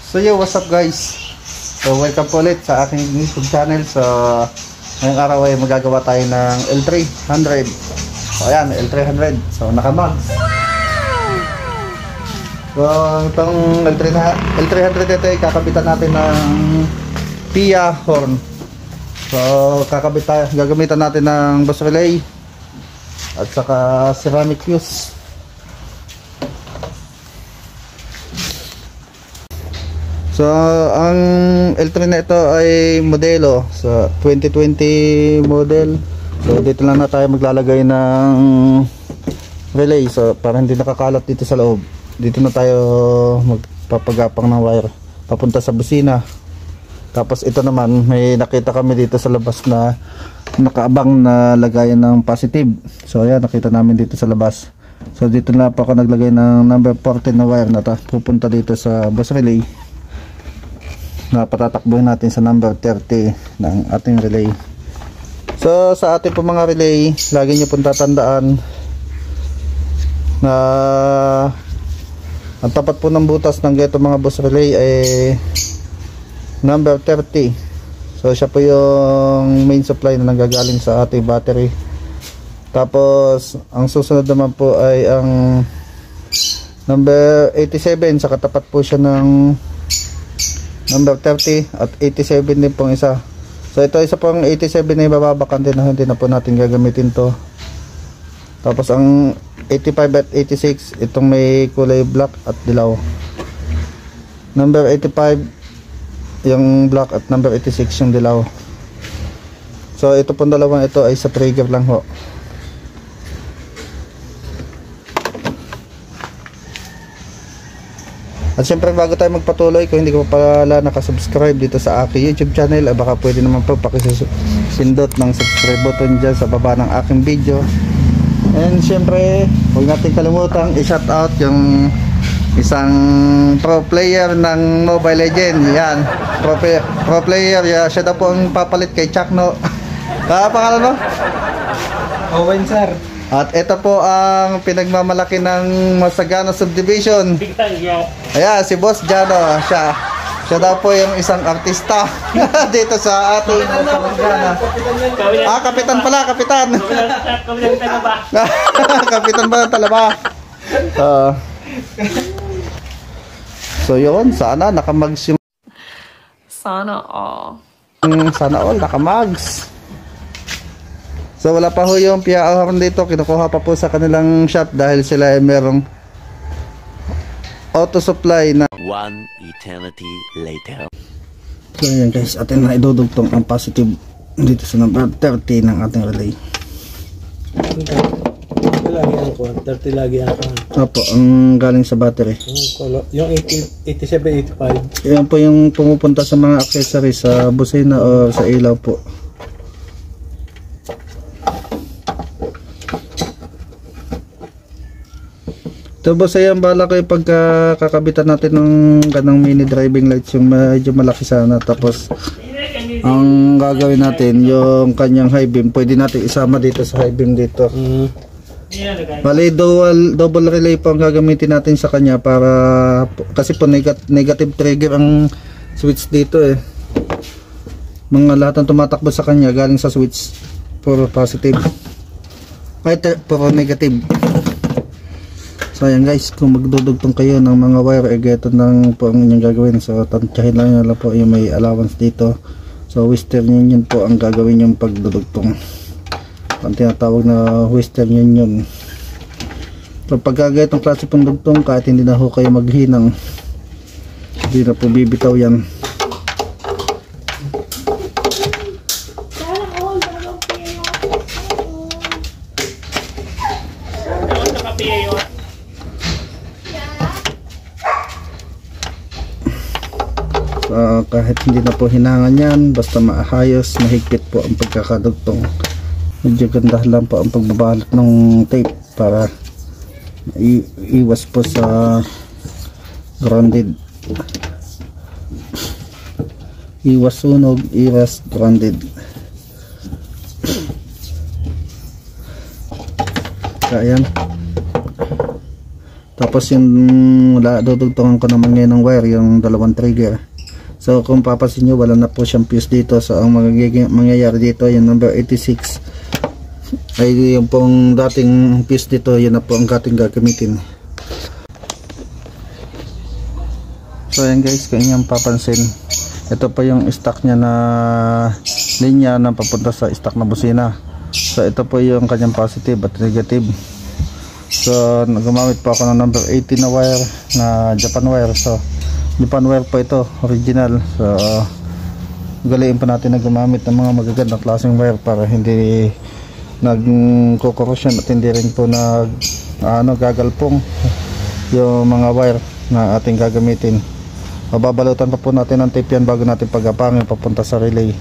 So yo, what's up guys? So welcome po ulit sa aking YouTube channel. So ngayong araw ay magagawa tayo ng L300. So ayan, L300. So nakamags. So itong L300 ito ay kakabitan natin ng PIA horn. So gagamitan natin ng bus relay at saka ceramic fuse. So ang L3 na ito ay modelo sa 2020 model. So dito lang na tayo maglalagay ng relay, so para hindi nakakalat dito sa loob. Dito na tayo magpapagapang ng wire papunta sa busina. Tapos ito naman, may nakita kami dito sa labas na nakaabang na lagayan ng positive. So ayan, nakita namin dito sa labas. So dito na pa ako naglagay ng number 14 na wire na pupunta dito sa bus relay na patatakbuhin natin sa number 30 ng ating relay. So sa ating po mga relay, lagi nyo pong tatandaan na ang tapat po ng butas ng geto mga bus relay ay number 30. So siya po yung main supply na nanggagaling sa ating battery. Tapos ang susunod naman po ay ang number 87, sa katapat po siya ng number 30 at 87 din pong isa. So ito isa pong 87 na ibababakante na hindi na po natin gagamitin to. Tapos ang 85 at 86, itong may kulay black at dilaw. Number 85 yung black at number 86 yung dilaw. So ito pong dalawang ito ay sa trigger lang ho. At syempre bago tayo magpatuloy, kung hindi ko pa pala nakasubscribe dito sa aking YouTube channel, baka pwede naman po pakisindot ng subscribe button dyan sa baba ng aking video. And syempre huwag natin kalimutang i-shout out yung isang pro player ng Mobile Legends. Yan, pro player, siya daw po ang papalit kay Chakno. Pangalan mo? Owen sir. At ito po ang pinagmamalaki ng Masagana Subdivision. Ayan, si Boss Jano. Siya daw po yung isang artista dito sa ating Masagana. Kapitan pala, kapitan. Kapitan ba ng Talaba? So yun, sana nakamags yung... Sana all. Sana all, nakamags. So wala pa ho yung PIA horn dito, kinukuha pa po sa kanilang shop dahil sila ay merong auto supply na. One eternity later. So ayan guys, atin na idudugtong ang positive dito sa number 30 ng ating relay. Lagi ang kuwan, 30 lagi ang kuwan. Opo, ang galing sa battery. Yung 87, 85. Yan po yung pumupunta sa mga accessories sa busina o sa ilaw po. So boss, ayan, bala kayo pagka kakabitan natin ng ganang mini driving lights, yung medyo malaki sana. Tapos ang gagawin natin, yung kanyang high beam, pwede natin isama dito sa high beam dito. Bali, double relay po ang gagamitin natin sa kanya para, kasi po negative trigger ang switch dito eh. Mga lahat ng tumatakbo sa kanya galing sa switch puro positive, ay puro negative. So ayan guys, kung magdudugtong kayo ng mga wire, geto ng po ang inyong gagawin. So tansyahin lang nyo po yung may allowance dito. So Western Union po ang gagawin yung pagdudugtong. Ang tinatawag na Western Union. So pagka ganitong klase pong dugtong, kahit hindi na ho kayo maghinang, hindi na po bibitaw yan. Kahit hindi na po hinangan yan, basta maahayos, mahigpit po ang pagkakadugtong. Medyo ganda lang po ang pagbabalot ng tape para iwas po sa grounded. Iwas sunog, iwas grounded. Ayan. Tapos yung dudugtungan ko naman ngayon ng wire, yung dalawang trigger. So kung papansin nyo, wala na po siyang fuse dito. So ang mangyayari dito, yung number 86 ay yung pong dating fuse dito, yun na po ang ating gagamitin. So ayan guys, kung inyong papansin, ito po yung stock nya na linya na papunta sa stock na busina. So ito po yung kanyang positive at negative. So gumamit po ako ng number 18 na wire, na Japan wire. So Japan wire po ito, original. So galiin pa natin na gumamit ng mga magagandang klaseng wire para hindi nagko-corrosion at hindi rin po gagalpong yung mga wire na ating gagamitin. Mababalutan pa po natin ng tape yan bago natin pagapangin papunta sa relay.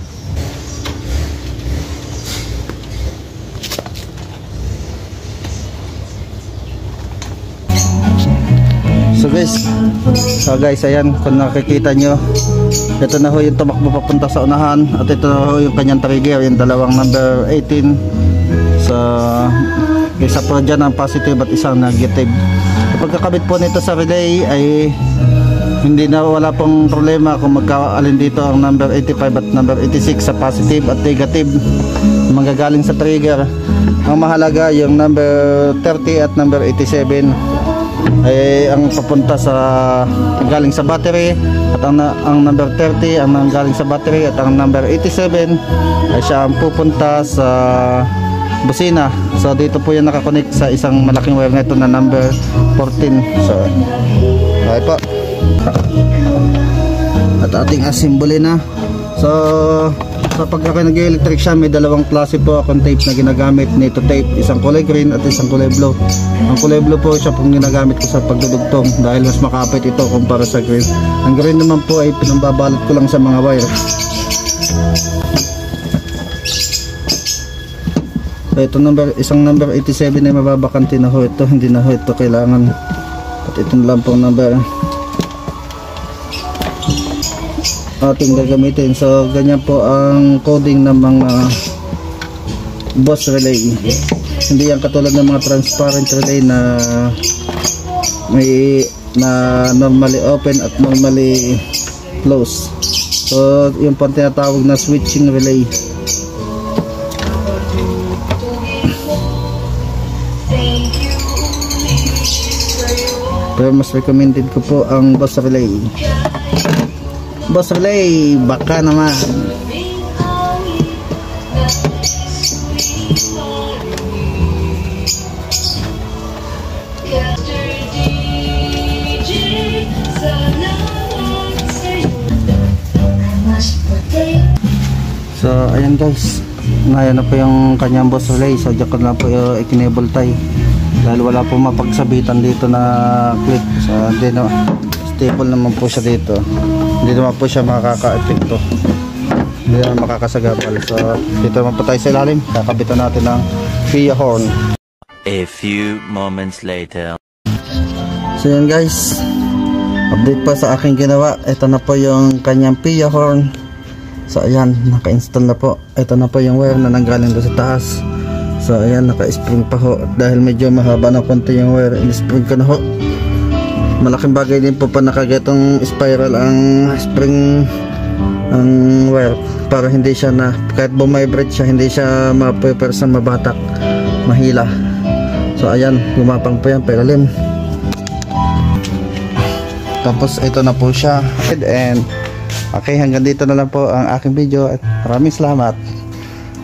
So guys, ayan, kung nakikita nyo, ito na ho yung tumakbo papunta sa unahan, at ito na ho yung kanyang trigger, yung dalawang number 18. So isa po dyan ang positive at isang negative. Kapag kakabit po nito sa relay ay hindi na, wala pong problema kung magkaalin dito ang number 85 at number 86 sa positive at negative manggagaling sa trigger. Ang mahalaga yung number 30 at number 87 ay ang papunta sa galing sa battery, at ang number 30 ang galing sa battery, at ang number 87 ay siya ang pupunta sa busina. So dito po yan nakakonect sa isang malaking wire nito na number 14. So okay po, at ating assembly na. So sa pagka nag-electric siya, may dalawang klase po akong tape na ginagamit nito tape, isang kulay green at isang kulay blue. Ang kulay blue po siya pong ginagamit ko sa pagdudugtong dahil mas makapit ito kumpara sa green. Ang green naman po ay pinambabalot ko lang sa mga wire. So ito isang number 87 ay mababakante na ho ito, hindi na ho ito kailangan. At itong lang pong number ating gagamitin. So ganyan po ang coding ng mga boss relay. Hindi yan katulad ng mga transparent relay na may normally open at normally close. So yung po tinatawag na switching relay. Pero mas recommended ko po ang boss relay. Boss relay, baka naman. So ayan guys, ngayon na po yung kanyang boss relay. So diyan ko na po i-enable tayo dahil wala po mapagsabitan dito na clip. So hindi na, staple naman po siya dito. Hindi naman po siya makaka-epekto, hindi naman makakasagabal. So dito naman po tayo sa ilalim, kakabitan natin ng PIA horn. A few moments later. So yan guys, update pa sa aking ginawa. Ito na po yung kanyang PIA horn. So ayan, naka-install na po. Ito na po yung wire na nanggaling doon sa taas. So ayan, naka-spring pa ho. Dahil medyo mahaba na konti yung wire, in-spring ko na ho. Malaking bagay din po pa nakagetong spiral ang spring ang wire para hindi siya na kahit bumibrate siya, hindi siya mapepersa, mabatak, mahila. So ayan, gumapang po yan pailalim. Tapos ito na po siya. And okay, hanggang dito na lang po ang aking video at maraming salamat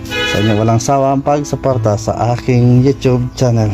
sa inyo walang sawa ang pagsuporta sa aking YouTube channel.